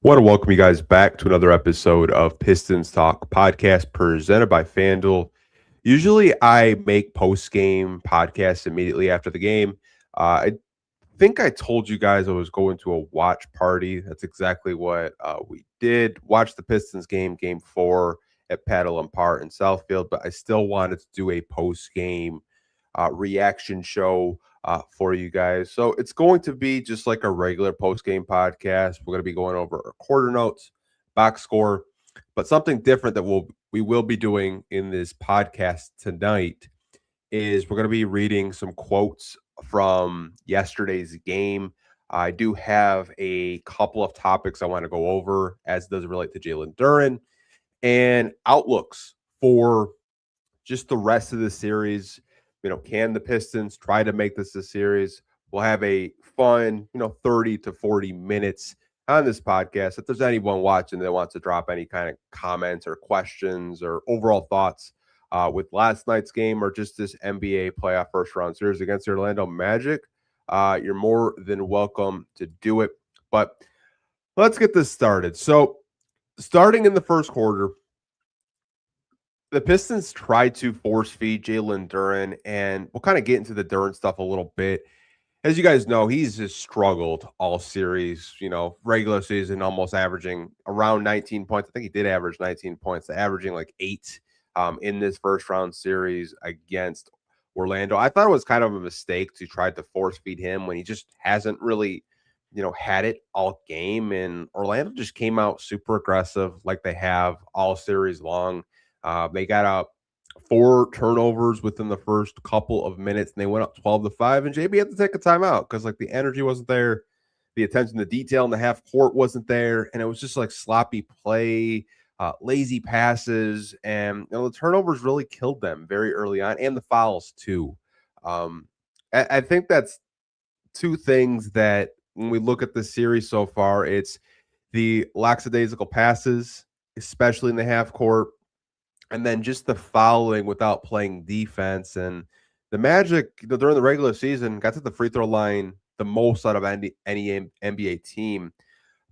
Want to welcome you guys back to another episode of Pistons Talk Podcast presented by FanDuel. Usually, I make post-game podcasts immediately after the game. I think I told you guys I was going to a watch party. That's exactly what we did. Watch the Pistons game, Game 4 at Paddle and Park in Southfield, but I still wanted to do a post-game reaction show for you guys. So it's going to be just like a regular post game podcast. We're going to be going over our quarter notes, box score, but something different that we will be doing in this podcast tonight is we're going to be reading some quotes from yesterday's game. I do have a couple of topics I want to go over as does relate to Jalen Duren and outlooks for just the rest of the series. Can the Pistons try to make this a series? We'll have a fun, 30 to 40 minutes on this podcast. If there's anyone watching that wants to drop any kind of comments or questions or overall thoughts with last night's game or just this NBA playoff first round series against the Orlando Magic, you're more than welcome to do it. But let's get this started. So, starting in the first quarter, the Pistons tried to force feed Jalen Duren, and we'll kind of get into the Duren stuff a little bit. As you guys know, he's just struggled all series, regular season, almost averaging around 19 points. I think he did average 19 points, averaging like 8 in this first round series against Orlando. I thought it was kind of a mistake to try to force feed him when he just hasn't really, had it all game. And Orlando just came out super aggressive like they have all series long. They got out 4 turnovers within the first couple of minutes, and they went up 12-5. And JB had to take a timeout because the energy wasn't there, the attention to detail in the half court wasn't there, and it was just like sloppy play, lazy passes, and the turnovers really killed them very early on, and the fouls too. I think that's two things that when we look at the series so far, it's the lackadaisical passes, especially in the half court, and then just the fouling without playing defense. And the Magic, during the regular season, got to the free throw line the most out of any NBA team.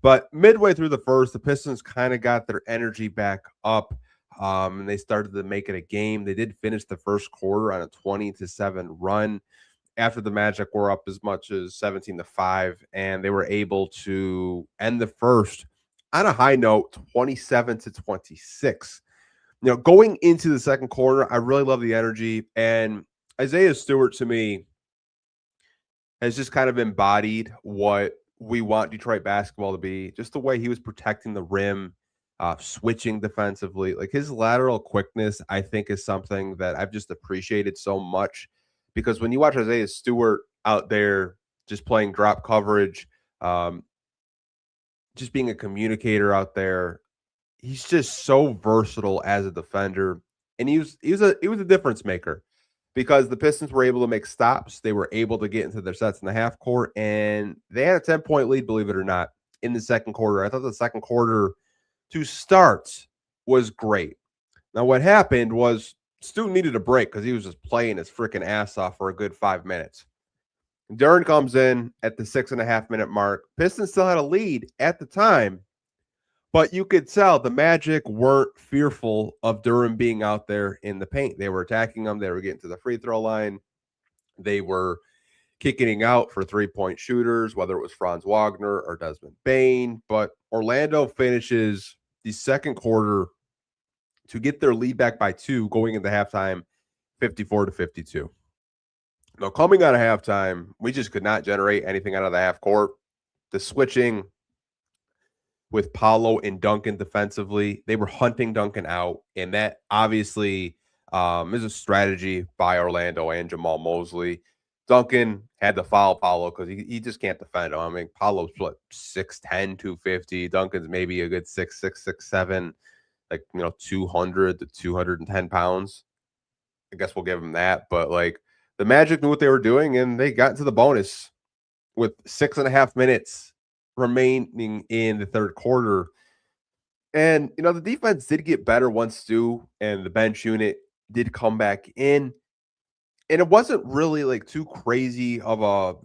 But midway through the first, the Pistons kind of got their energy back up, and they started to make it a game. They did finish the first quarter on a 20-7 run after the Magic were up as much as 17-5, and they were able to end the first on a high note, 27-26. Going into the second quarter, I really love the energy. And Isaiah Stewart, to me, has just kind of embodied what we want Detroit basketball to be. Just the way he was protecting the rim, switching defensively. Like his lateral quickness, I think, is something that I've just appreciated so much. Because when you watch Isaiah Stewart out there just playing drop coverage, just being a communicator out there, he's just so versatile as a defender, and he was a difference maker because the Pistons were able to make stops. They were able to get into their sets in the half court, and they had a 10-point lead, believe it or not, in the second quarter. I thought the second quarter to start was great. Now, what happened was Stu needed a break because he was just playing his freaking ass off for a good 5 minutes. Duren comes in at the 6.5-minute mark. Pistons still had a lead at the time, but you could tell the Magic weren't fearful of Duren being out there in the paint. They were attacking him. They were getting to the free throw line. They were kicking out for three-point shooters, whether it was Franz Wagner or Desmond Bane. But Orlando finishes the second quarter to get their lead back by 2 going into halftime, 54-52. Now, coming out of halftime, we just could not generate anything out of the half court. The switching with Paolo and Duncan defensively, they were hunting Duncan out, and that obviously is a strategy by Orlando and Jamal Mosley. Duncan had to foul Paolo because he just can't defend him. I mean, Paolo's what, 6'10", 250. Duncan's maybe a good 6'6", 6'7", 200 to 210 pounds. I guess we'll give him that. But the Magic knew what they were doing, and they got into the bonus with 6.5 minutes remaining in the third quarter. And, the defense did get better once Stu and the bench unit did come back in. And it wasn't really too crazy of a,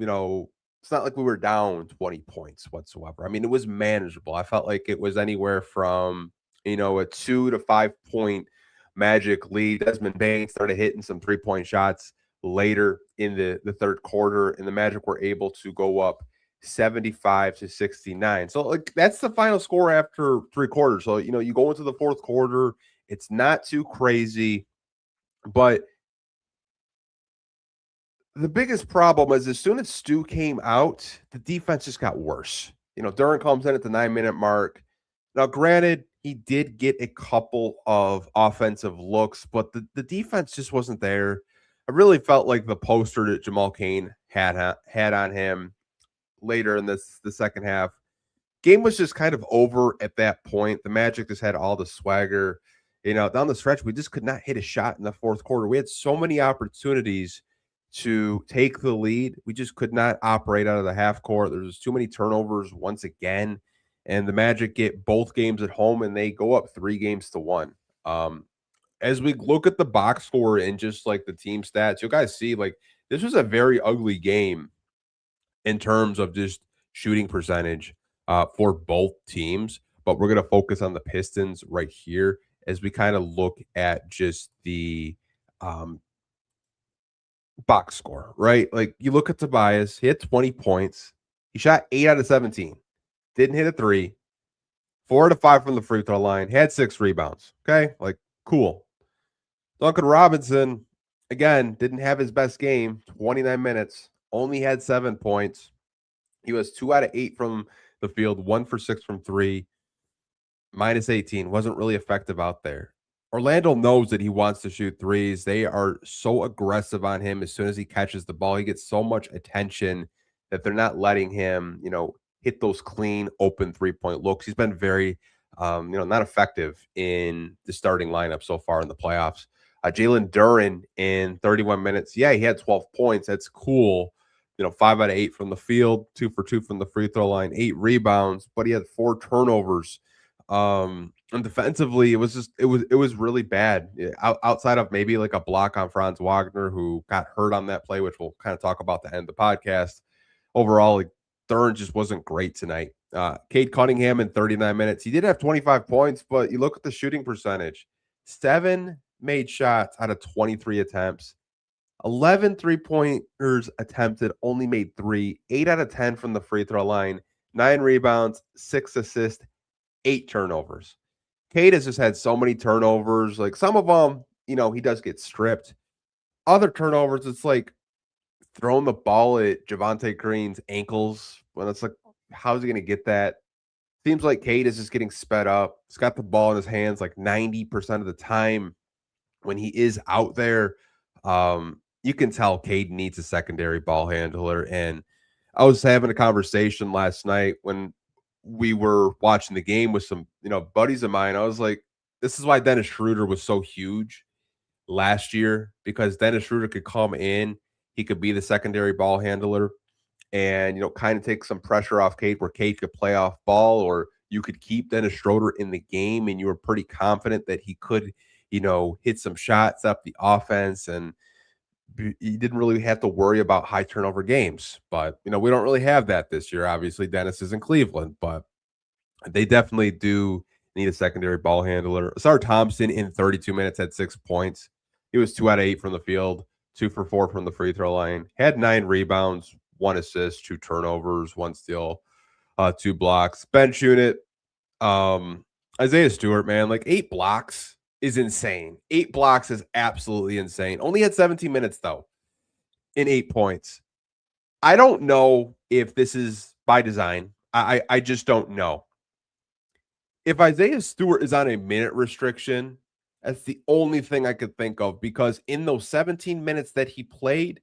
it's not like we were down 20 points whatsoever. I mean, it was manageable. I felt like it was anywhere from, a 2 to 5 point Magic lead. Desmond Bain started hitting some 3-point shots later in the third quarter, and the Magic were able to go up 75-69. So, like, that's the final score after 3 quarters. So, you go into the fourth quarter, it's not too crazy, but the biggest problem is as soon as Stu came out, the defense just got worse. Duran comes in at the 9-minute mark. Now, granted, he did get a couple of offensive looks, but the defense just wasn't there. I really felt like the poster that Jamal Cain had on him later in the second half. Game was just kind of over at that point. The Magic just had all the swagger. Down the stretch, we just could not hit a shot in the fourth quarter. We had so many opportunities to take the lead. We just could not operate out of the half court. There was too many turnovers once again. And the Magic get both games at home, and they go up 3-1. As we look at the box score and just like the team stats, you guys see like this was a very ugly game in terms of just shooting percentage for both teams. But we're going to focus on the Pistons right here as we kind of look at just the box score, right? Like you look at Tobias, he had 20 points. He shot 8 out of 17. Didn't hit a 3. 4 out of 5 from the free throw line. Had 6 rebounds. Okay, like cool. Duncan Robinson, again, didn't have his best game. 29 minutes. Only had 7 points. He was 2 out of 8 from the field. 1 for 6 from 3. Minus 18. Wasn't really effective out there. Orlando knows that he wants to shoot threes. They are so aggressive on him as soon as he catches the ball. He gets so much attention that they're not letting him, hit those clean, open 3-point looks. He's been very, not effective in the starting lineup so far in the playoffs. Jalen Duran in 31 minutes. Yeah, he had 12 points. That's cool. 5 out of 8 from the field, 2 for 2 from the free throw line, 8 rebounds, but he had 4 turnovers. And defensively, it was really bad. Outside of maybe like a block on Franz Wagner, who got hurt on that play, which we'll kind of talk about at the end of the podcast. Overall, like Thurn just wasn't great tonight. Cade Cunningham in 39 minutes. He did have 25 points, but you look at the shooting percentage. 7 made shots out of 23 attempts. 11 3-pointers attempted, only made 3. 8 out of 10 from the free throw line. 9 rebounds, 6 assists, 8 turnovers. Cade has just had so many turnovers. Like some of them, he does get stripped. Other turnovers, it's like throwing the ball at Javonte Green's ankles when it's like, how's he going to get that? Seems like Cade is just getting sped up. He's got the ball in his hands like 90% of the time when he is out there. You can tell Cade needs a secondary ball handler. And I was having a conversation last night when we were watching the game with some, buddies of mine. I was like, this is why Dennis Schroeder was so huge last year, because Dennis Schroeder could come in. He could be the secondary ball handler and, kind of take some pressure off Cade where Cade could play off ball, or you could keep Dennis Schroeder in the game and you were pretty confident that he could, hit some shots up the offense, and you didn't really have to worry about high turnover games. But, we don't really have that this year. Obviously, Dennis is in Cleveland, but they definitely do need a secondary ball handler. Asar Thompson in 32 minutes had 6 points. He was 2 out of 8 from the field, 2 for 4 from the free throw line, had 9 rebounds, 1 assist, 2 turnovers, 1 steal, 2 blocks. Bench unit, Isaiah Stewart, man, like 8 blocks is insane. 8 blocks is absolutely insane. Only had 17 minutes, though, in 8 points. I don't know if this is by design. I just don't know. If Isaiah Stewart is on a minute restriction, that's the only thing I could think of, because in those 17 minutes that he played,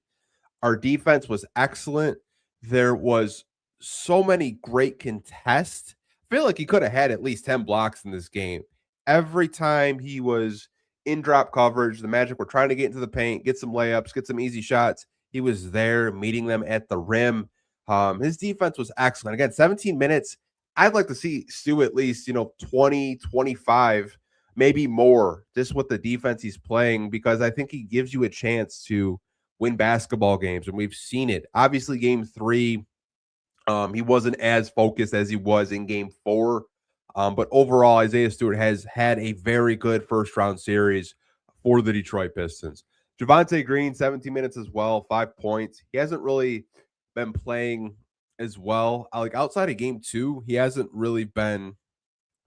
our defense was excellent. There was so many great contests. I feel like he could have had at least 10 blocks in this game. Every time he was in drop coverage, the Magic were trying to get into the paint, get some layups, get some easy shots. He was there meeting them at the rim. His defense was excellent. Again, 17 minutes. I'd like to see Stu at least, 20, 25, maybe more, just with the defense he's playing, because I think he gives you a chance to win basketball games, and we've seen it. Obviously, game 3, He wasn't as focused as he was in game 4. But overall, Isaiah Stewart has had a very good first round series for the Detroit Pistons. Javonte Green, 17 minutes as well, 5 points. He hasn't really been playing as well. Like outside of game 2, he hasn't really been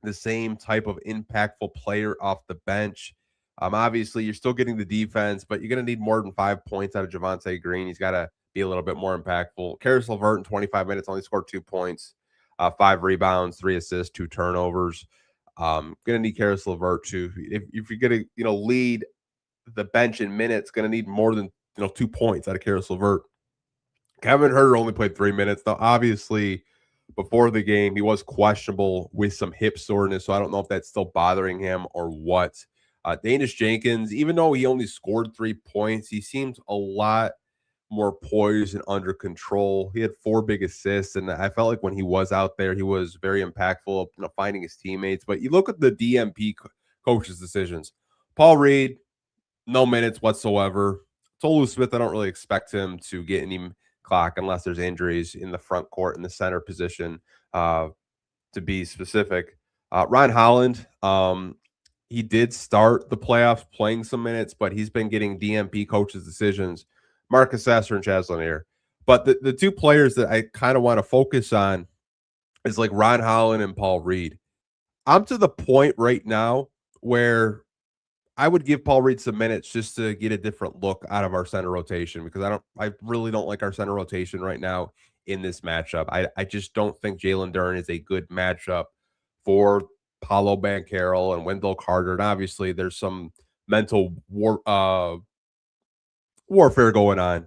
the same type of impactful player off the bench. Obviously, you're still getting the defense, but you're going to need more than 5 points out of Javonte Green. He's got to be a little bit more impactful. Karis LeVert in 25 minutes only scored 2 points, 5 rebounds, 3 assists, 2 turnovers. Going to need Karis LeVert to, if you're going to, lead the bench in minutes, going to need more than 2 points out of Karis LeVert. Kevin Huerter only played 3 minutes. Now, obviously, before the game, he was questionable with some hip soreness, so I don't know if that's still bothering him or what. Danish Jenkins, even though he only scored 3 points, he seems a lot more poised and under control. He had 4 big assists, and I felt like when he was out there, he was very impactful, finding his teammates. But you look at the DMP coach's decisions. Paul Reed, no minutes whatsoever. Tolu Smith, I don't really expect him to get any clock unless there's injuries in the front court in the center position, to be specific. Ron Holland, he did start the playoffs playing some minutes, but he's been getting DMP coaches' decisions. Marcus Sasser and Chaz Lanier. But the 2 players that I kind of want to focus on is like Ron Holland and Paul Reed. I'm to the point right now where I would give Paul Reed some minutes just to get a different look out of our center rotation, because I really don't like our center rotation right now in this matchup. I just don't think Jalen Duren is a good matchup for Paolo Banchero and Wendell Carter. And obviously there's some mental warfare going on.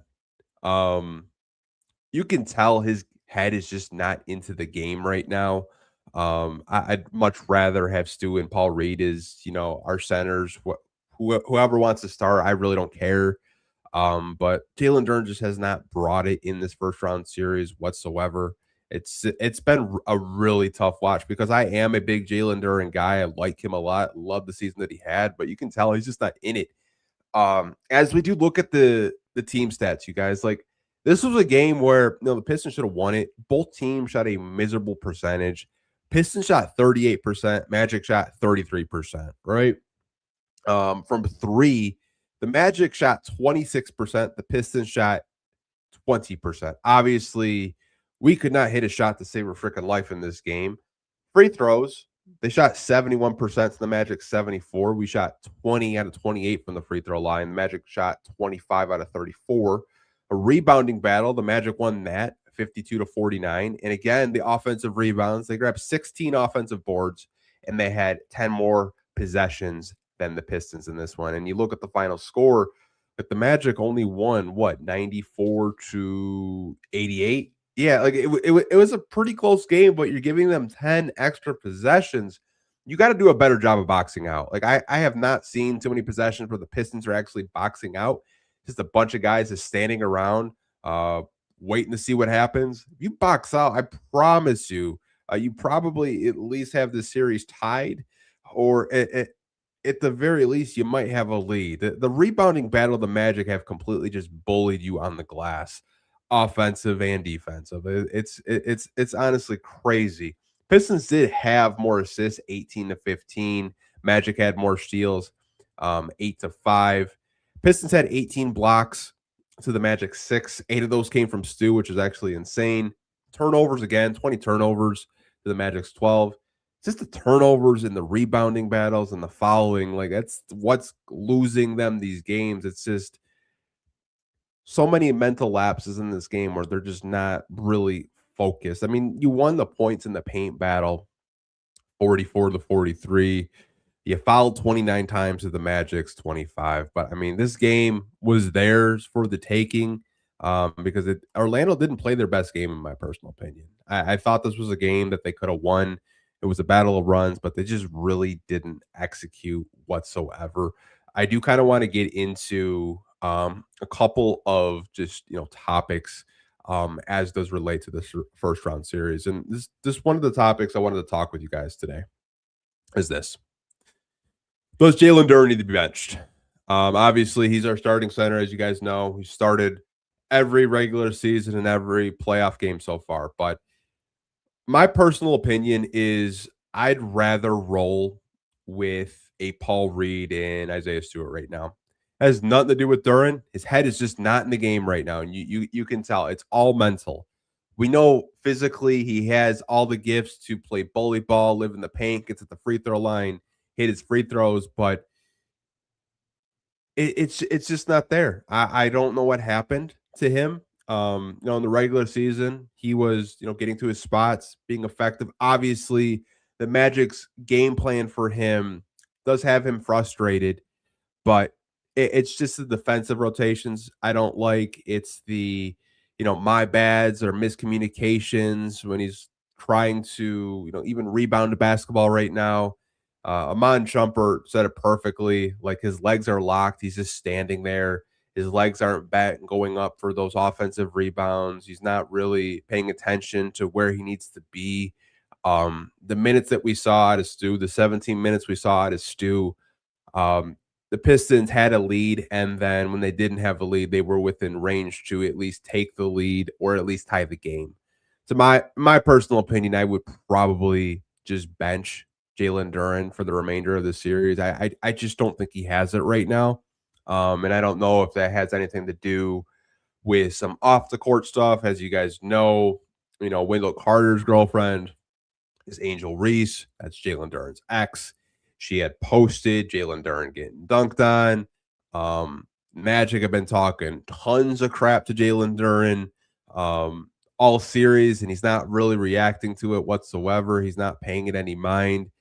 You can tell his head is just not into the game right now. I'd much rather have Stu and Paul Reed as, our centers. Whoever wants to start, I really don't care. But Jalen Duren just has not brought it in this first round series whatsoever. It's been a really tough watch because I am a big Jalen Duren guy. I like him a lot. Love the season that he had, but you can tell he's just not in it. As we do look at the team stats, you guys, like this was a game where the Pistons should have won it. Both teams shot a miserable percentage. Pistons shot 38%, Magic shot 33%, right? From 3, the Magic shot 26%, the Pistons shot 20%. Obviously, we could not hit a shot to save our freaking life in this game. Free throws, they shot 71% to the Magic 74. We shot 20 out of 28 from the free throw line. The Magic shot 25 out of 34. A rebounding battle, the Magic won that 52-49. And again, the offensive rebounds, they grabbed 16 offensive boards and they had 10 more possessions than the Pistons in this one. And you look at the final score, but the Magic only won 94-88. Yeah, like it was a pretty close game, but you're giving them 10 extra possessions. You got to do a better job of boxing out. Like I have not seen too many possessions where the Pistons are actually boxing out. Just a bunch of guys just standing around, waiting to see what happens. If you box out, I promise you, you probably at least have the series tied, or at the very least, you might have a lead. The rebounding battle of the Magic have completely just bullied you on the glass, offensive and defensive. It's honestly crazy. Pistons did have more assists, 18-15. Magic had more steals, 8-5. Pistons had 18 blocks to the Magic 6. 8 of those came from Stu, which is actually insane. Turnovers again, 20 turnovers to the Magic's 12. Just the turnovers and the rebounding battles and the fouling, like that's what's losing them these games. It's just so many mental lapses in this game where they're just not really focused. I mean, you won the points in the paint battle, 44-43. You fouled 29 times to the Magic's 25. But I mean, this game was theirs for the taking, because Orlando didn't play their best game, in my personal opinion. I thought this was a game that they could have won. It was a battle of runs, but they just really didn't execute whatsoever. I do kind of want to get into a couple of just topics as does relate to this first round series. And this one of the topics I wanted to talk with you guys today is this. Does Jalen Duren need to be benched? Obviously, he's our starting center, as you guys know. He started every regular season and every playoff game so far. But my personal opinion is I'd rather roll with a Paul Reed and Isaiah Stewart right now. It has nothing to do with Duran. His head is just not in the game right now, and you can tell it's all mental. We know physically he has all the gifts to play bully ball, live in the paint, gets at the free throw line, hit his free throws, but it's just not there. I don't know what happened to him. In the regular season, he was, getting to his spots, being effective. Obviously, the Magic's game plan for him does have him frustrated, but it's just the defensive rotations I don't like. It's the, my bads or miscommunications when he's trying to, even rebound the basketball right now. Amon Shumpert said it perfectly. Like his legs are locked. He's just standing there. His legs aren't back and going up for those offensive rebounds. He's not really paying attention to where he needs to be. The minutes that we saw out of Stu, the 17 minutes we saw out of Stu, um, the Pistons had a lead, and then when they didn't have a lead, they were within range to at least take the lead or at least tie the game. So my personal opinion, I would probably just bench Jalen Duren for the remainder of the series. I just don't think he has it right now, and I don't know if that has anything to do with some off the court stuff. As you guys know, Wendell Carter's girlfriend is Angel Reese. That's Jalen Duren's ex. She had posted Jalen Duren getting dunked on. Magic have been talking tons of crap to Jalen Duren all series, and he's not really reacting to it whatsoever. He's not paying it any mind.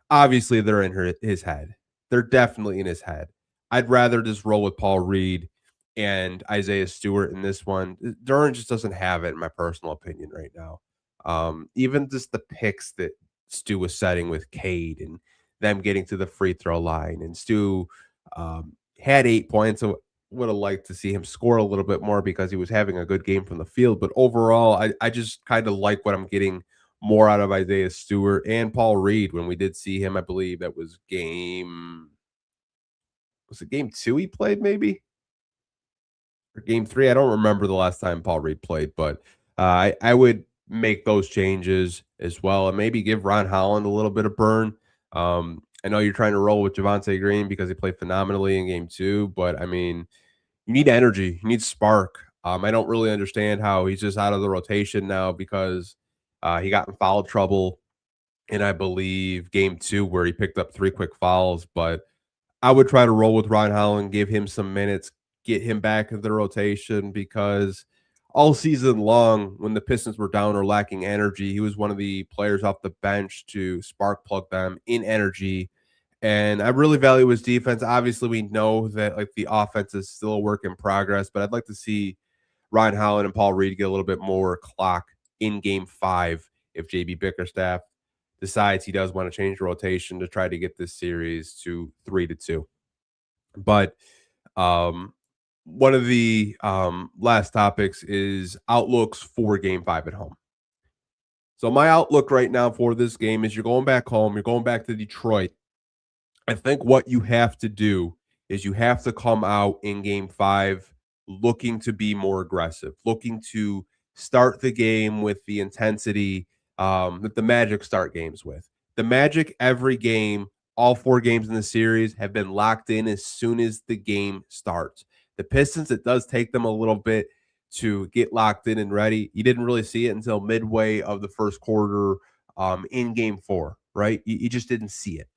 Obviously, they're in his head. They're definitely in his head. I'd rather just roll with Paul Reed and Isaiah Stewart in this one. Duren just doesn't have it, in my personal opinion, right now. Even just the picks that Stu was setting with Cade and them getting to the free throw line, and Stu had 8 points. So would have liked to see him score a little bit more because he was having a good game from the field. But overall, I just kind of like what I'm getting more out of Isaiah Stewart and Paul Reed. When we did see him, I believe that was game 2 he played, maybe, or game 3. I don't remember the last time Paul Reed played, but I would make those changes as well, and maybe give Ron Holland a little bit of burn. I know you're trying to roll with Javonte Green because he played phenomenally in game 2, but I mean, you need energy, you need spark. I don't really understand how he's just out of the rotation now because he got in foul trouble in, I believe, game 2 where he picked up 3 quick fouls. But I would try to roll with Ron Holland, give him some minutes, get him back into the rotation because all season long, when the Pistons were down or lacking energy, he was one of the players off the bench to spark plug them in energy. And I really value his defense. Obviously, we know that like the offense is still a work in progress, but I'd like to see Ryan Howland and Paul Reed get a little bit more clock in game 5 if JB Bickerstaff decides he does want to change the rotation to try to get this series to 3-2. But one of the last topics is outlooks for game 5 at home. So my outlook right now for this game is you're going back home, you're going back to Detroit. I think what you have to do is you have to come out in game 5 looking to be more aggressive, looking to start the game with the intensity that the Magic start games with. The Magic, every game, all 4 games in the series have been locked in as soon as the game starts. The Pistons, it does take them a little bit to get locked in and ready. You didn't really see it until midway of the first quarter in game 4, right? You just didn't see it.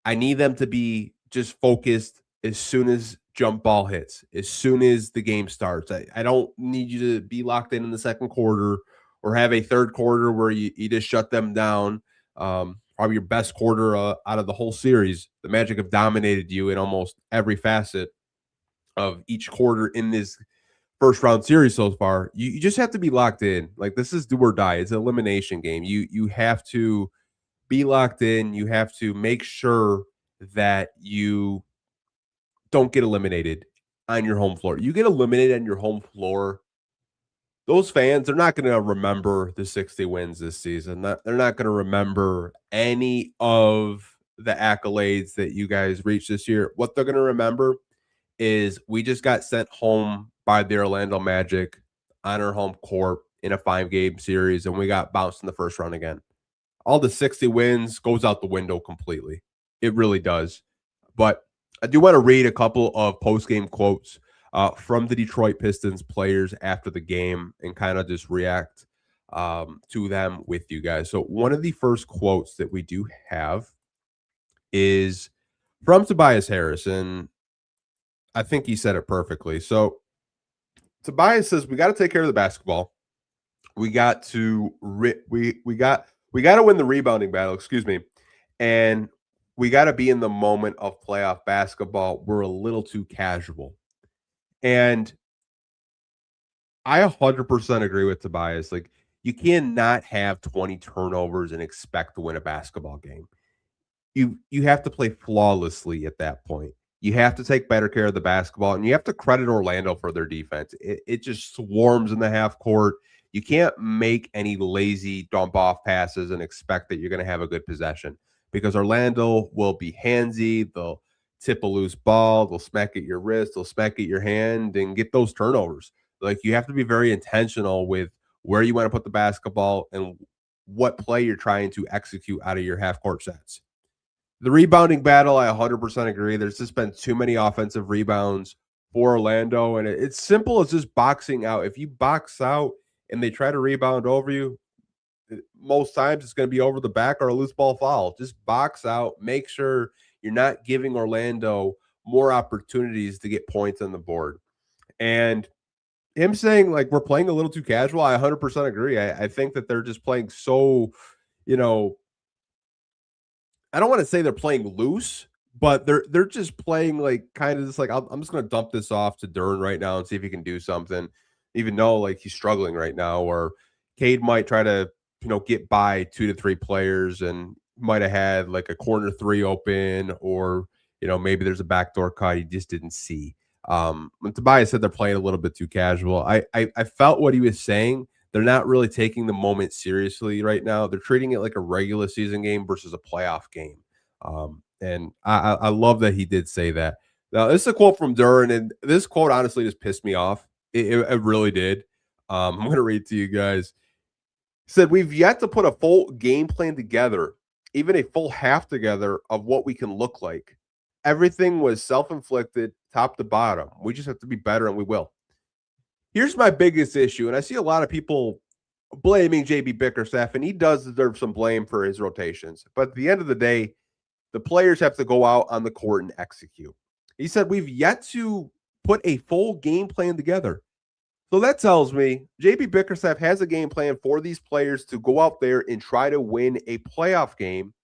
I need them to be just focused as soon as jump ball hits, as soon as the game starts. I don't need you to be locked in the second quarter or have a third quarter where you just shut them down. Probably your best quarter out of the whole series. The Magic have dominated you in almost every facet of each quarter in this first round series so far. You just have to be locked in. Like, this is do or die. It's an elimination game. You have to be locked in. You have to make sure that you don't get eliminated on your home floor. You get eliminated on your home floor, those fans, they're not going to remember the 60 wins this season. They're not going to remember any of the accolades that you guys reached this year. What they're going to remember is we just got sent home by the Orlando Magic on our home court in a 5-game series, and we got bounced in the first round again. All the 60 wins goes out the window completely. It really does. But I do want to read a couple of post-game quotes from the Detroit Pistons players after the game and kind of just react to them with you guys. So one of the first quotes that we do have is from Tobias Harris, and I think he said it perfectly. So Tobias says we got to take care of the basketball. We got to we got to win the rebounding battle, excuse me. And we got to be in the moment of playoff basketball. We're a little too casual. And I 100% agree with Tobias. Like, you cannot have 20 turnovers and expect to win a basketball game. You have to play flawlessly at that point. You have to take better care of the basketball, and you have to credit Orlando for their defense. It just swarms in the half court. You can't make any lazy dump off passes and expect that you're going to have a good possession, because Orlando will be handsy. They'll tip a loose ball. They'll smack at your wrist. They'll smack at your hand and get those turnovers. Like, you have to be very intentional with where you want to put the basketball and what play you're trying to execute out of your half court sets. The rebounding battle, I 100% agree. There's just been too many offensive rebounds for Orlando, and it's simple as just boxing out. If you box out and they try to rebound over you, most times it's going to be over the back or a loose ball foul. Just box out. Make sure you're not giving Orlando more opportunities to get points on the board. And him saying, like, we're playing a little too casual, I 100% agree. I think that they're just playing so, I don't want to say they're playing loose, but they're just playing like kind of just like, I'm just going to dump this off to Duren right now and see if he can do something, even though like he's struggling right now. Or Cade might try to get by 2 to 3 players and might have had like a corner 3 open, or maybe there's a backdoor cut he just didn't see. When Tobias said they're playing a little bit too casual, I felt what he was saying. They're not really taking the moment seriously right now. They're treating it like a regular season game versus a playoff game. And I love that he did say that. Now, this is a quote from Duren, and this quote honestly just pissed me off. It really did. I'm going to read it to you guys. He said, "We've yet to put a full game plan together, even a full half together of what we can look like. Everything was self-inflicted, top to bottom. We just have to be better, and we will." Here's my biggest issue, and I see a lot of people blaming JB Bickerstaff, and he does deserve some blame for his rotations. But at the end of the day, the players have to go out on the court and execute. He said, "We've yet to put a full game plan together." So that tells me JB Bickerstaff has a game plan for these players to go out there and try to win a playoff game,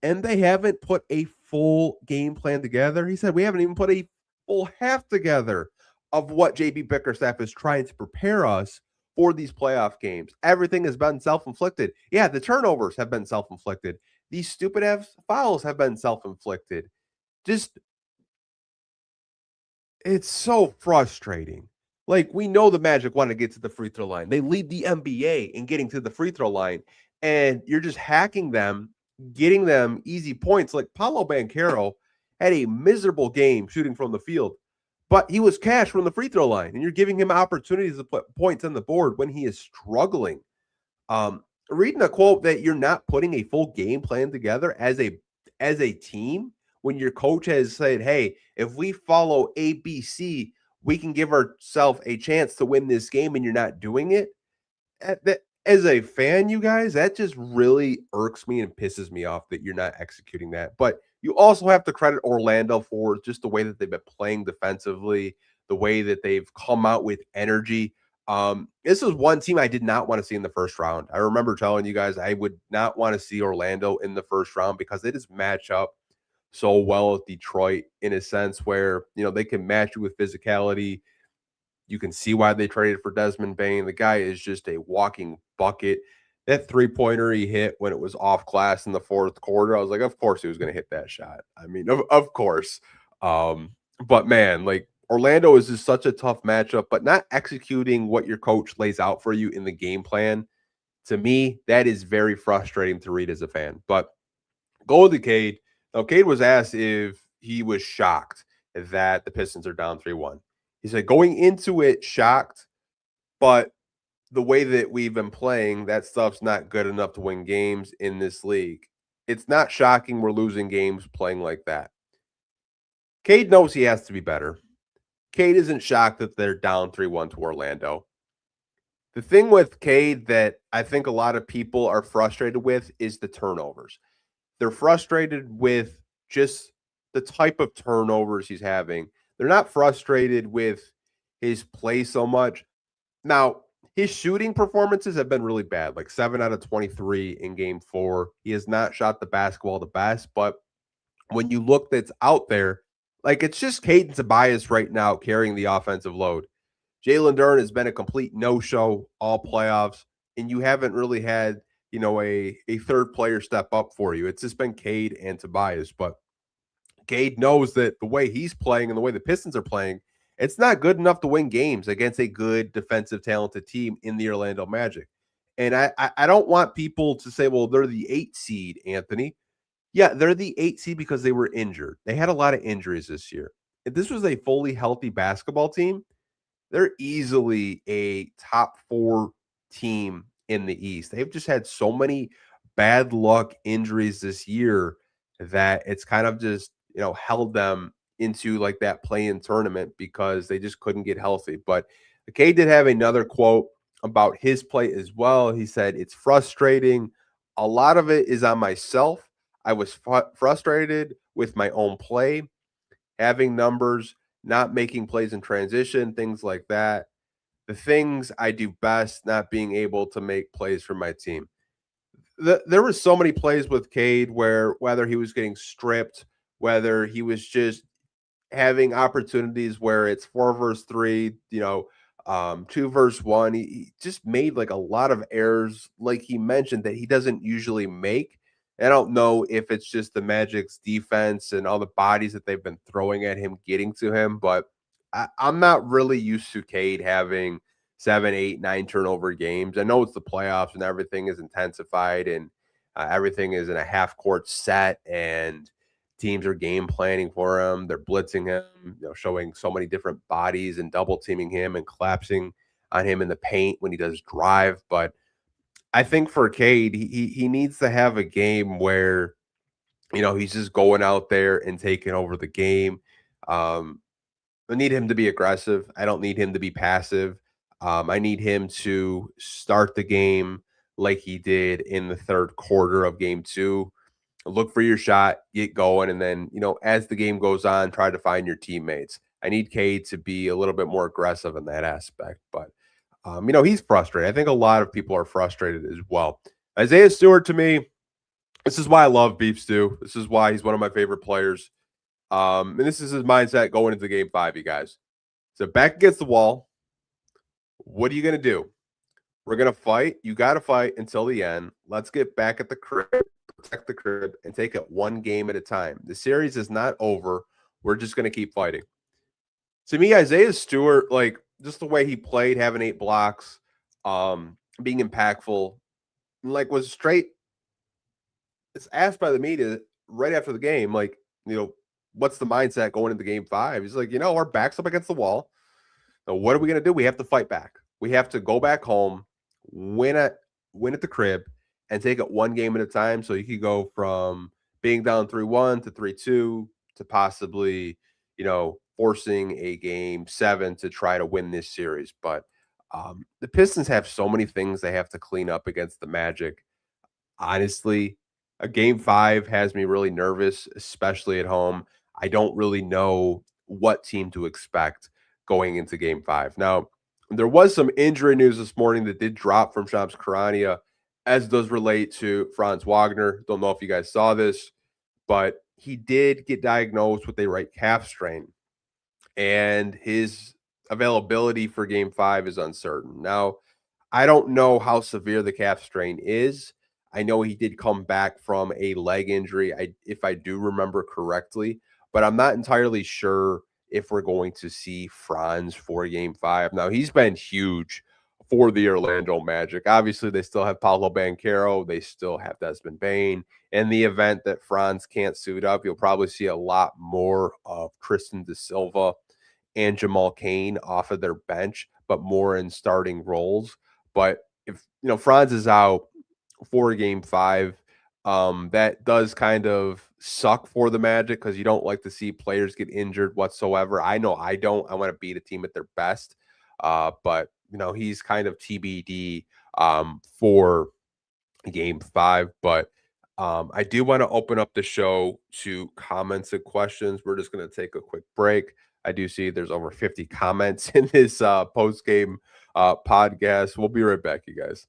and they haven't put a full game plan together. He said, "We haven't even put a full half together of what JB Bickerstaff is trying to prepare us for these playoff games. Everything has been self-inflicted." Yeah, the turnovers have been self-inflicted. These stupid ass fouls have been self-inflicted. Just, it's so frustrating. Like, we know the Magic want to get to the free throw line. They lead the NBA in getting to the free throw line, and you're just hacking them, getting them easy points. Like, Paolo Banchero had a miserable game shooting from the field, but he was cash from the free throw line, and you're giving him opportunities to put points on the board when he is struggling. Reading a quote that you're not putting a full game plan together as a team when your coach has said, "Hey, if we follow ABC, we can give ourselves a chance to win this game," and you're not doing it. As a fan, you guys, that just really irks me and pisses me off that you're not executing that. But you also have to credit Orlando for just the way that they've been playing defensively, the way that they've come out with energy. This is one team I did not want to see in the first round. I remember telling you guys I would not want to see Orlando in the first round because they just match up so well with Detroit in a sense where, they can match you with physicality. You can see why they traded for Desmond Bane. The guy is just a walking bucket. That 3-pointer he hit when it was off glass in the fourth quarter, I was like, of course he was going to hit that shot. I mean, of course. But man, like, Orlando is just such a tough matchup, but not executing what your coach lays out for you in the game plan. To me, that is very frustrating to read as a fan. But go to Cade. Now, Cade was asked if he was shocked that the Pistons are down 3-1. He said, going into it shocked, but the way that we've been playing, that stuff's not good enough to win games in this league. It's not shocking we're losing games playing like that. Cade knows he has to be better. Cade isn't shocked that they're down 3-1 to Orlando. The thing with Cade that I think a lot of people are frustrated with is the turnovers. They're frustrated with just the type of turnovers he's having. They're not frustrated with his play so much. Now, his shooting performances have been really bad, like 7 out of 23 in game 4. He has not shot the basketball the best, but when you look that's out there, like it's just Cade and Tobias right now carrying the offensive load. Jalen Duren has been a complete no-show all playoffs, and you haven't really had, a third player step up for you. It's just been Cade and Tobias, but Cade knows that the way he's playing and the way the Pistons are playing, it's not good enough to win games against a good defensive talented team in the Orlando Magic. And I don't want people to say, well, they're the 8 seed, Anthony. Yeah, they're the 8 seed because they were injured. They had a lot of injuries this year. If this was a fully healthy basketball team, they're easily a top 4 team in the East. They've just had so many bad luck injuries this year that it's kind of just, held them into like that play-in tournament because they just couldn't get healthy. But Cade did have another quote about his play as well. He said, "It's frustrating. A lot of it is on myself. I was frustrated with my own play, having numbers, not making plays in transition, things like that. The things I do best, not being able to make plays for my team." There were so many plays with Cade where whether he was getting stripped, whether he was just having opportunities where it's 4 versus 3, 2 versus 1. He just made like a lot of errors, like he mentioned, that he doesn't usually make. I don't know if it's just the Magic's defense and all the bodies that they've been throwing at him getting to him, but I'm not really used to Cade having 7, 8, 9 turnover games. I know it's the playoffs and everything is intensified and everything is in a half court set and teams are game planning for him. They're blitzing him, showing so many different bodies and double teaming him and collapsing on him in the paint when he does drive. But I think for Cade, he needs to have a game where he's just going out there and taking over the game. I need him to be aggressive. I don't need him to be passive. I need him to start the game like he did in the third quarter of game 2. Look for your shot, get going, and then, as the game goes on, try to find your teammates. I need Cade to be a little bit more aggressive in that aspect, but he's frustrated. I think a lot of people are frustrated as well. Isaiah Stewart, to me, this is why I love Beef Stew. This is why he's one of my favorite players. And this is his mindset going into game 5, you guys. So back against the wall. What are you going to do? We're going to fight. You got to fight until the end. Let's get back at the crib, protect the crib, and take it one game at a time. The series is not over. We're just going to keep fighting. To me, Isaiah Stewart, like just the way he played, having 8 blocks, being impactful, like was straight. It's asked by the media right after the game, like, what's the mindset going into game 5? He's like, our back's up against the wall. Now, what are we going to do? We have to fight back. We have to go back home, win at the crib, and take it one game at a time. So you could go from being down 3-1 to 3-2 to possibly, forcing a game 7 to try to win this series. But the Pistons have so many things they have to clean up against the Magic. Honestly, a game 5 has me really nervous, especially at home. I don't really know what team to expect going into game 5. Now, there was some injury news this morning that did drop from Shams Charania, as does relate to Franz Wagner. Don't know if you guys saw this, but he did get diagnosed with a right calf strain, and his availability for game 5 is uncertain. Now, I don't know how severe the calf strain is. I know he did come back from a leg injury, if I do remember correctly, but I'm not entirely sure if we're going to see Franz for game 5. Now, he's been huge for the Orlando Magic. Obviously, they still have Paolo Banchero. They still have Desmond Bane. In the event that Franz can't suit up, you'll probably see a lot more of Tristan da Silva and Jamal Cain off of their bench, but more in starting roles. But if Franz is out for game 5, that does kind of suck for the Magic because you don't like to see players get injured whatsoever. I know I don't. I want to beat a team at their best. But he's kind of TBD for game 5. But I do want to open up the show to comments and questions. We're just going to take a quick break. I do see there's over 50 comments in this post game podcast. We'll be right back, you guys.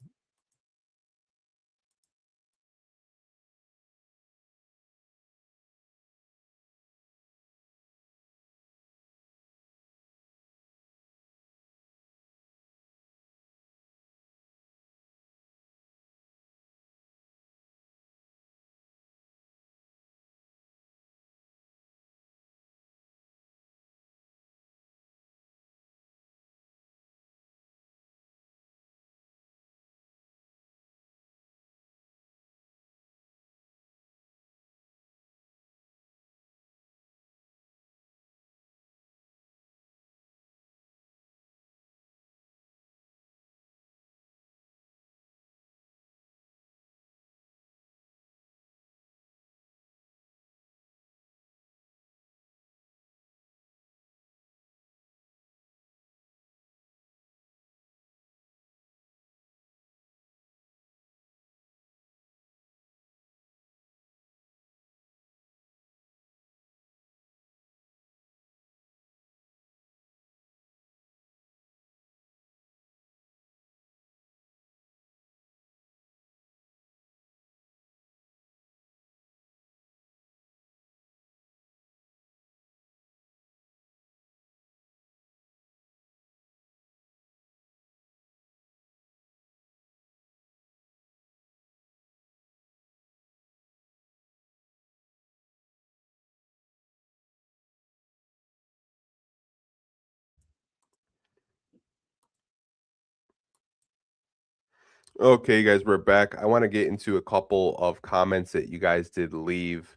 Okay, guys, we're back. I want to get into a couple of comments that you guys did leave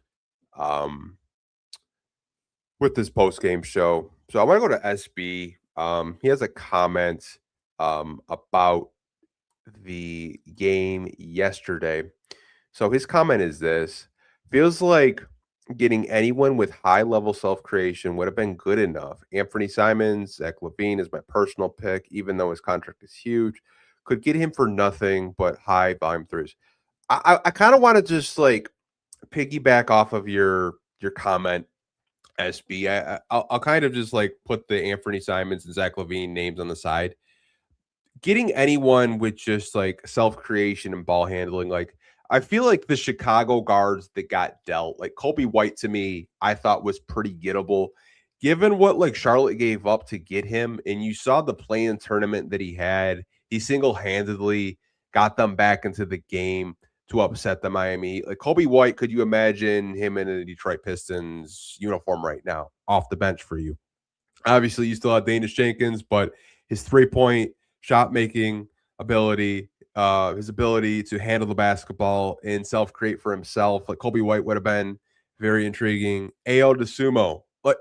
um, with this post game show. So I want to go to SB. He has a comment about the game yesterday. So his comment is this: feels like getting anyone with high level self creation would have been good enough. Anthony Simons, Zach Levine is my personal pick, even though his contract is huge. Could get him for nothing but high volume threes. I kind of want to just like piggyback off of your comment, SB. I'll kind of just like put the Anthony Simons and Zach Levine names on the side. Getting anyone with just like self creation and ball handling, like I feel like the Chicago guards that got dealt, like Kobe White to me, I thought was pretty gettable. Given what like Charlotte gave up to get him, and you saw the play-in tournament that he had, he single-handedly got them back into the game to upset the Miami. Like Kobe White, could you imagine him in a Detroit Pistons uniform right now, off the bench for you? Obviously, you still have Danish Jenkins, but his 3-point shot making ability, his ability to handle the basketball and self create for himself, like Kobe White would have been very intriguing. Ao DeSumo, but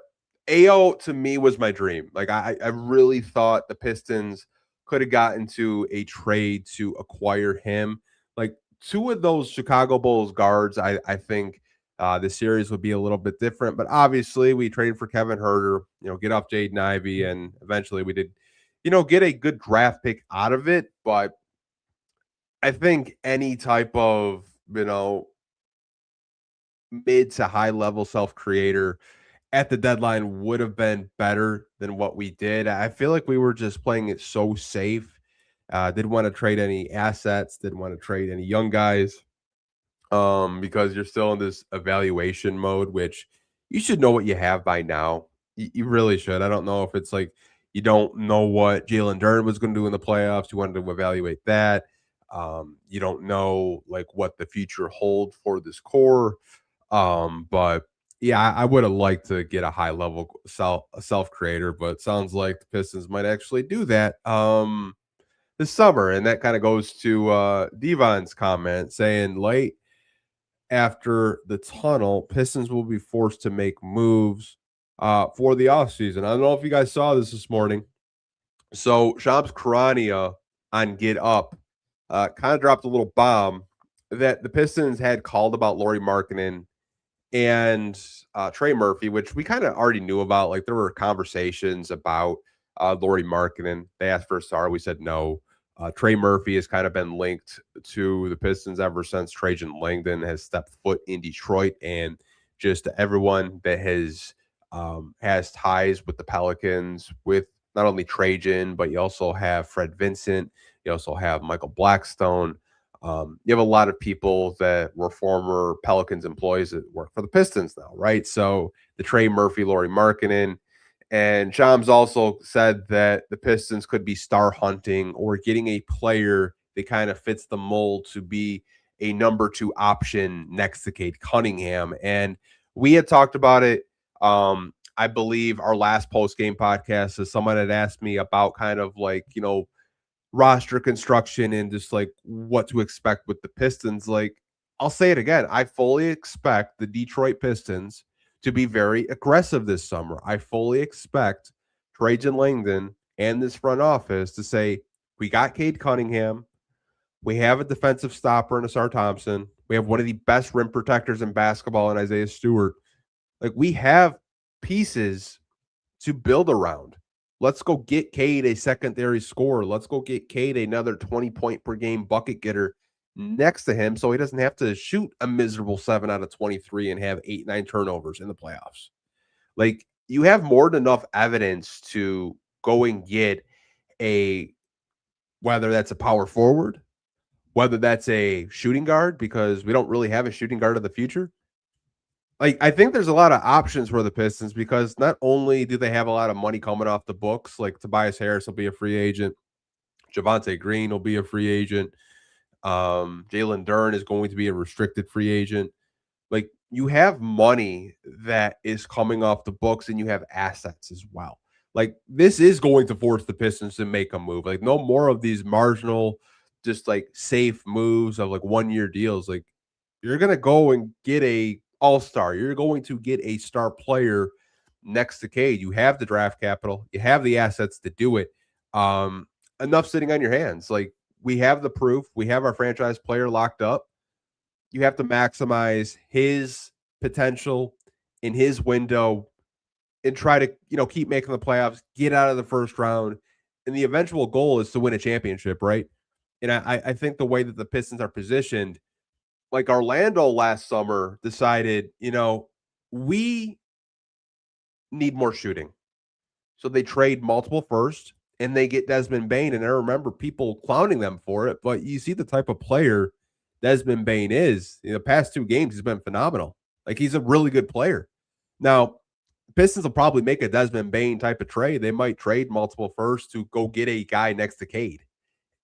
Ao to me was my dream. Like I really thought the Pistons could have gotten to a trade to acquire him. Like two of those Chicago Bulls guards, I think the series would be a little bit different. But obviously, we traded for Kevin Herter, get off Jaden Ivey, and eventually we did, get a good draft pick out of it. But I think any type of, mid to high level self creator at the deadline would have been better than what we did. I feel like we were just playing it so safe. Didn't want to trade any assets, didn't want to trade any young guys. Because you're still in this evaluation mode, which you should know what you have by now. You really should. I don't know if it's like you don't know what Jalen Duren was going to do in the playoffs. You wanted to evaluate that. You don't know like what the future hold for this core. But yeah, I would have liked to get a high level self creator, but it sounds like the Pistons might actually do that this summer, and that kind of goes to Devon's comment saying late after the tunnel, Pistons will be forced to make moves for the offseason. I don't know if you guys saw this morning. So Shams Charania on Get Up kind of dropped a little bomb that the Pistons had called about Lauri Markkanen and Trey Murphy, which we kind of already knew about. Like there were conversations about Lauri Markkanen. They asked for a star. We said no. Trey Murphy has kind of been linked to the Pistons ever since Trajan Langdon has stepped foot in Detroit, and just everyone that has ties with the Pelicans, with not only Trajan, but you also have Fred Vincent, you also have Michael Blackstone. You have a lot of people that were former Pelicans employees that work for the Pistons now, right? So the Trey Murphy, Lauri Markkanen, and Shams also said that the Pistons could be star hunting or getting a player that kind of fits the mold to be a number 2 option next to Cade Cunningham. And we had talked about it. I believe our last post game podcast is someone had asked me about kind of like, roster construction and just like what to expect with the Pistons. Like, I'll say it again. I fully expect the Detroit Pistons to be very aggressive this summer. I fully expect Trajan Langdon and this front office to say, we got Cade Cunningham. We have a defensive stopper in Asar Thompson. We have one of the best rim protectors in basketball in Isaiah Stewart. Like, we have pieces to build around. Let's go get Cade a secondary scorer. Let's go get Cade another 20-point per game bucket getter next to him so he doesn't have to shoot a miserable 7 out of 23 and have 8-9 turnovers in the playoffs. Like, you have more than enough evidence to go and get whether that's a power forward, whether that's a shooting guard, because we don't really have a shooting guard of the future. Like, I think there's a lot of options for the Pistons because not only do they have a lot of money coming off the books, like Tobias Harris will be a free agent, Javonte Green will be a free agent, Jalen Duren is going to be a restricted free agent. Like, you have money that is coming off the books and you have assets as well. Like, this is going to force the Pistons to make a move. Like, no more of these marginal, just like safe moves of like 1-year deals. Like, you're going to go and get a all-star. You're going to get a star player next to Cade. You have the draft capital. You have the assets to do it. Enough sitting on your hands. Like, we have the proof. We have our franchise player locked up. You have to maximize his potential in his window and try to, keep making the playoffs, get out of the first round. And the eventual goal is to win a championship, right? And I think the way that the Pistons are positioned, like Orlando last summer decided, we need more shooting. So they trade multiple firsts and they get Desmond Bane. And I remember people clowning them for it, but you see the type of player Desmond Bane is. In the past 2 games, he's been phenomenal. Like, he's a really good player. Now, Pistons will probably make a Desmond Bane type of trade. They might trade multiple firsts to go get a guy next to Cade.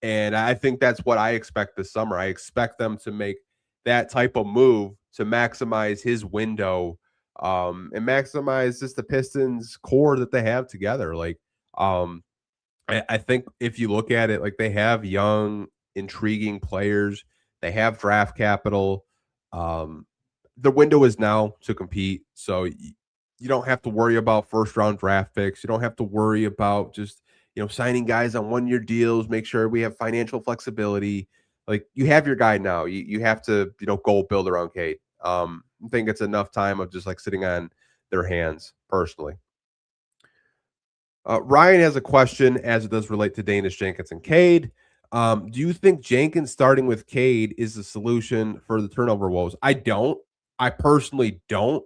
And I think that's what I expect this summer. I expect them to make that type of move to maximize his window and maximize just the Pistons core that they have together. Like, I think if you look at it, like, they have young, intriguing players. They have draft capital. The window is now to compete. So you don't have to worry about first round draft picks. You don't have to worry about just, signing guys on 1-year deals, make sure we have financial flexibility. Like, you have your guy now. You have to, go build around Cade. I think it's enough time of just like sitting on their hands personally. Ryan has a question as it does relate to Danish, Jenkins, and Cade. Do you think Jenkins starting with Cade is the solution for the turnover woes? I don't. I personally don't.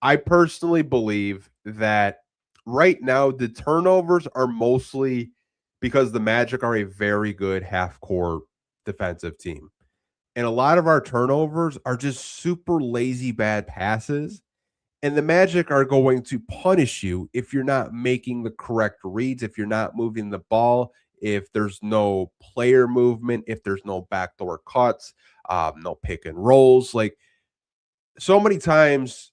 I personally believe that right now the turnovers are mostly because the Magic are a very good half-court defensive team. And a lot of our turnovers are just super lazy bad passes. And the Magic are going to punish you if you're not making the correct reads, if you're not moving the ball, if there's no player movement, if there's no backdoor cuts, no pick and rolls. Like, so many times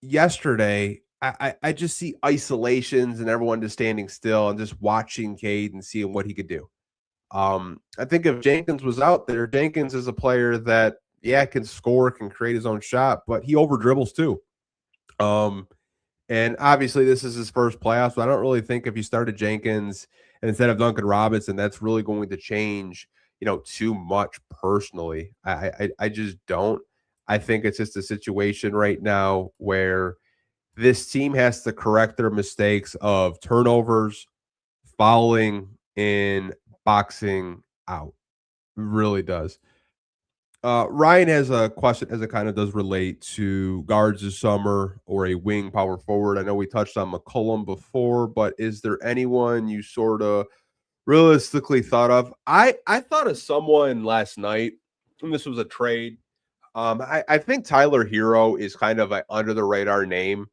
yesterday, I just see isolations and everyone just standing still and just watching Cade and seeing what he could do. I think if Jenkins was out there, Jenkins is a player that, can score, can create his own shot, but he over dribbles too. And And obviously, this is his first playoffs. So I don't really think if you started Jenkins and instead of Duncan Robinson, that's really going to change, too much personally. I just don't. I think it's just a situation right now where this team has to correct their mistakes of turnovers, fouling, and boxing out. Really does. Ryan has a question as it kind of does relate to guards this summer or a wing power forward. I know we touched on McCollum before, but is there anyone you sort of realistically thought of? I thought of someone last night, and this was a trade. I think Tyler Hero is kind of an under the radar name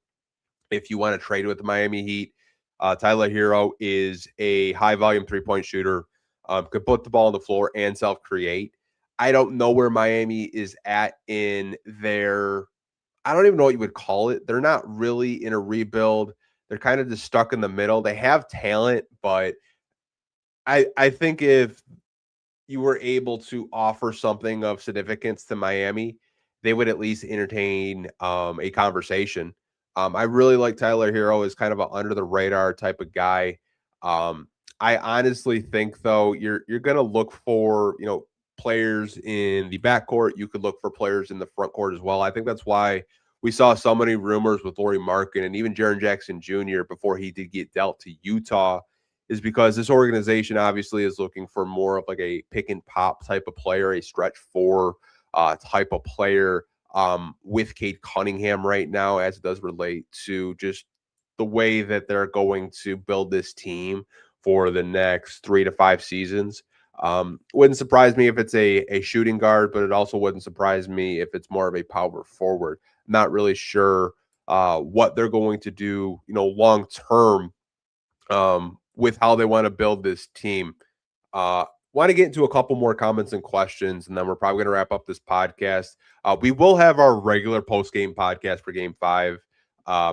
if you want to trade with the Miami Heat. Tyler Hero is a high volume 3-point shooter, could put the ball on the floor and self create. I don't know where Miami is at in their, I don't even know what you would call it. They're not really in a rebuild. They're kind of just stuck in the middle. They have talent, but I think if you were able to offer something of significance to Miami, they would at least entertain a conversation. I really like Tyler Hero as kind of an under the radar type of guy. Um, I honestly think though you're going to look for players in the backcourt. You could look for players in the front court as well. I think that's why we saw so many rumors with Lauri Markkanen and even Jaren Jackson Jr. before he did get dealt to Utah, is because this organization obviously is looking for more of like a pick and pop type of player, a stretch four type of player with Cade Cunningham right now, as it does relate to just the way that they're going to build this team for the next 3 to 5 seasons. Wouldn't surprise me if it's a shooting guard, but it also wouldn't surprise me if it's more of a power forward. Not really sure what they're going to do, long term with how they want to build this team. Want to get into a couple more comments and questions, and then we're probably going to wrap up this podcast. We will have our regular post game podcast for Game 5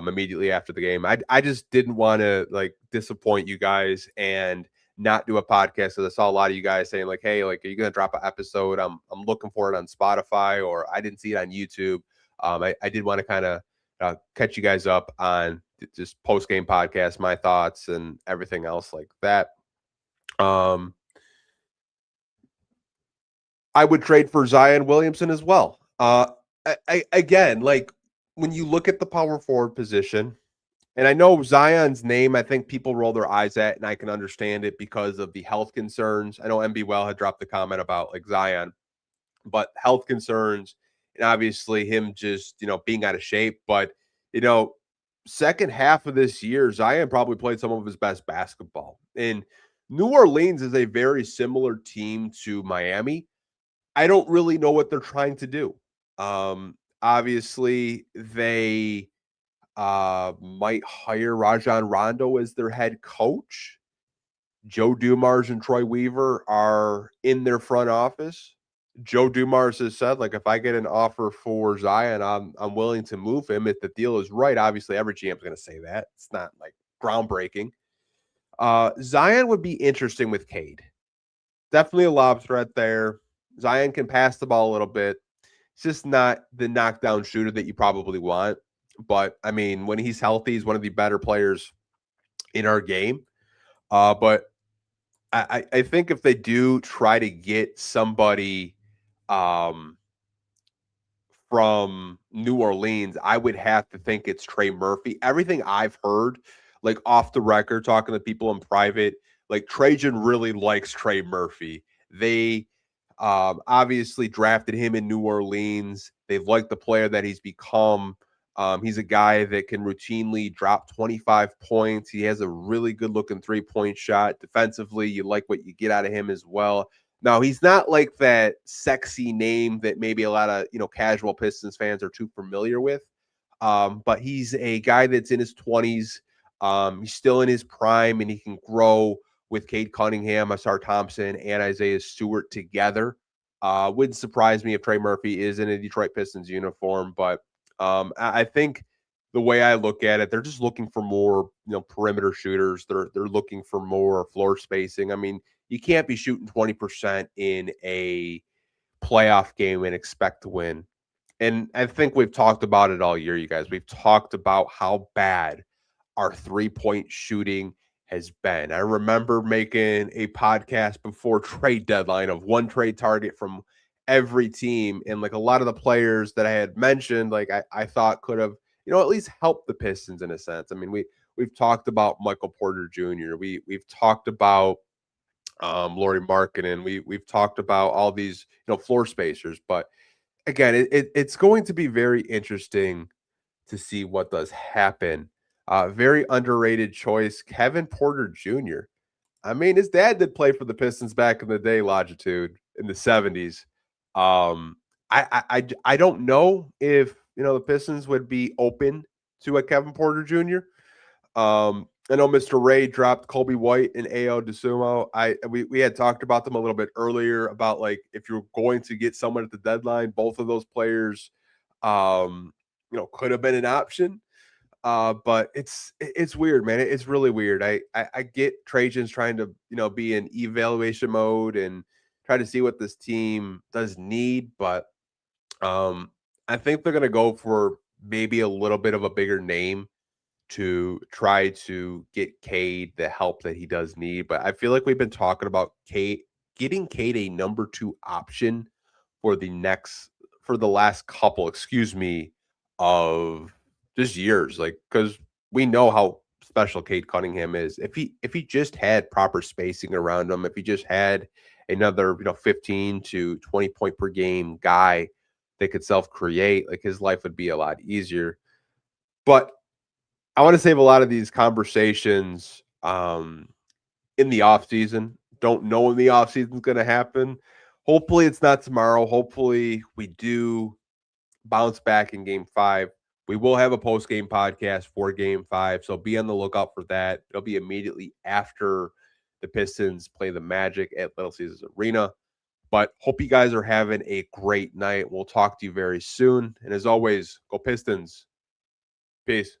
immediately after the game. I just didn't want to disappoint you guys and not do a podcast because I saw a lot of you guys saying like, "Hey, like, are you going to drop an episode?" I'm looking for it on Spotify, or I didn't see it on YouTube. I did want to kind of catch you guys up on just post game podcast, my thoughts and everything else like that. I would trade for Zion Williamson as well. Again, like when you look at the power forward position, and I know Zion's name, I think people roll their eyes at, and I can understand it because of the health concerns. I know MB Well had dropped the comment about like Zion, but health concerns and obviously him just, being out of shape. But, you know, second half of this year, Zion probably played some of his best basketball. And New Orleans is a very similar team to Miami. I don't really know what they're trying to do. Obviously, they might hire Rajon Rondo as their head coach. Joe Dumars and Troy Weaver are in their front office. Joe Dumars has said, like, if I get an offer for Zion, I'm willing to move him if the deal is right. Obviously, every GM is going to say that. It's not like groundbreaking. Zion would be interesting with Cade. Definitely a lob threat there. Zion can pass the ball a little bit. It's just not the knockdown shooter that you probably want. But I mean, when he's healthy, he's one of the better players in our game. But I think if they do try to get somebody from New Orleans, I would have to think it's Trey Murphy. Everything I've heard, like off the record, talking to people in private, like Trajan really likes Trey Murphy. They obviously drafted him in New Orleans. They like the player that he's become. He's a guy that can routinely drop 25 points. He has a really good looking 3-point shot. Defensively, you like what you get out of him as well. Now, he's not like that sexy name that maybe a lot of, casual Pistons fans are too familiar with. But he's a guy that's in his 20s. He's still in his prime, and he can grow with Cade Cunningham, Asar Thompson, and Isaiah Stewart together. Wouldn't surprise me if Trey Murphy is in a Detroit Pistons uniform, but I think the way I look at it, they're just looking for more, perimeter shooters. They're looking for more floor spacing. I mean, you can't be shooting 20% in a playoff game and expect to win. And I think we've talked about it all year, you guys. We've talked about how bad our 3-point shooting has been. I remember making a podcast before trade deadline of one trade target from every team. And like a lot of the players that I had mentioned, like I thought could have, at least helped the Pistons in a sense. I mean, we've talked about Michael Porter Jr. We've talked about Laurie Markkinen. We've talked about all these, floor spacers. But again, it's going to be very interesting to see what does happen. Very underrated choice, Kevin Porter Jr. I mean, his dad did play for the Pistons back in the day, Longitude, in the 70s. I don't know if the Pistons would be open to a Kevin Porter Jr. I know Mr. Ray dropped Kobe White and Ao DeSumo. We had talked about them a little bit earlier about like if you're going to get someone at the deadline, both of those players, could have been an option. But it's weird, man. It's really weird. I get Trajan's trying to be in evaluation mode and try to see what this team does need, but I think they're gonna go for maybe a little bit of a bigger name to try to get Cade the help that he does need. But I feel like we've been talking about getting Cade a number 2 option for the last couple, of just years. Like, because we know how special Cade Cunningham is. If he just had proper spacing around him, if he just had another 15 to 20 point per game guy that could self create, like his life would be a lot easier. But I want to save a lot of these conversations in the off season. Don't know when the off season is going to happen. Hopefully it's not tomorrow. Hopefully we do bounce back in game 5. We will have a post-game podcast for game 5, so be on the lookout for that. It'll be immediately after the Pistons play the Magic at Little Caesars Arena. But hope you guys are having a great night. We'll talk to you very soon. And as always, go Pistons. Peace.